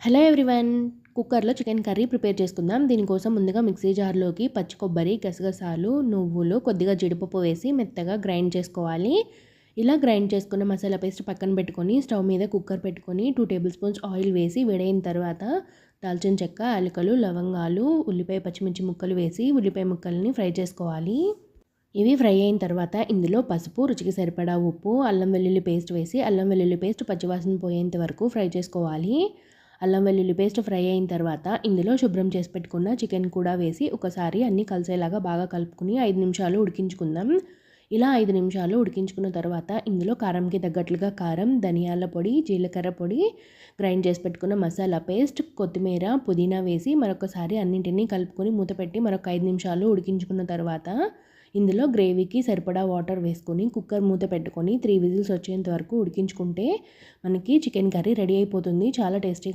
Hello everyone. కుక్కర్లో chicken curry prepare చేసుకుందాం. దీనికోసం ముందుగా మిక్సీ జార్లోకి పచ్చి కొబ్బరి, గసగసాలు, నువ్వులు, కొద్దిగా జీడిపప్పు వేసి మెత్తగా గ్రైండ్ చేసుకోవాలి. ఇలా గ్రైండ్ చేసుకున్న మసాలా పేస్ట్ పక్కన పెట్టుకొని స్టవ్ మీద కుక్కర్ పెట్టుకొని 2 టేబుల్ స్పూన్స్ ఆయిల్ వేసి వేడైన తర్వాత దాల్చిన చెక్క, యాలకులు, లవంగాలు, ఉల్లిపాయ, పచ్చిమిర్చి ముక్కలు వేసి ఉల్లిపాయ ముక్కల్ని ఫ్రై చేసుకోవాలి. ఇవి ఫ్రై అయిన తర్వాత ఇందులో పసుపు, రుచికి సరిపడా ఉప్పు, అల్లం వెల్లుల్లి పేస్ట్ వేసి అల్లం వెల్లుల్లి పేస్ట్ పచ్చివాసన పోయేంత వరకు ఫ్రై చేసుకోవాలి. అల్లం వెల్లుల్లి పేస్ట్ ఫ్రై అయిన తర్వాత ఇందులో శుభ్రం చేసి పెట్టుకున్న చికెన్ కూడా వేసి ఒకసారి అన్నీ కలిసేలాగా బాగా కలుపుకుని 5 నిమిషాలు ఉడికించుకుందాం. ఇలా 5 నిమిషాలు ఉడికించుకున్న తర్వాత ఇందులో కారంకి తగ్గట్లుగా కారం, ధనియాల పొడి, జీలకర్ర పొడి, గ్రైండ్ చేసి పెట్టుకున్న మసాలా పేస్ట్, కొత్తిమీర, పుదీనా వేసి మరొకసారి అన్నింటినీ కలుపుకొని మూత పెట్టి మరొక 5 నిమిషాలు ఉడికించుకున్న తర్వాత ఇందులో గ్రేవీకి సరిపడా వాటర్ వేసుకొని కుక్కర్ మూత పెట్టుకొని 3 విజిల్స్ వచ్చేంత వరకు ఉడికించుకుంటే మనకి చికెన్ కర్రీ రెడీ అయిపోతుంది. చాలా టేస్టీగా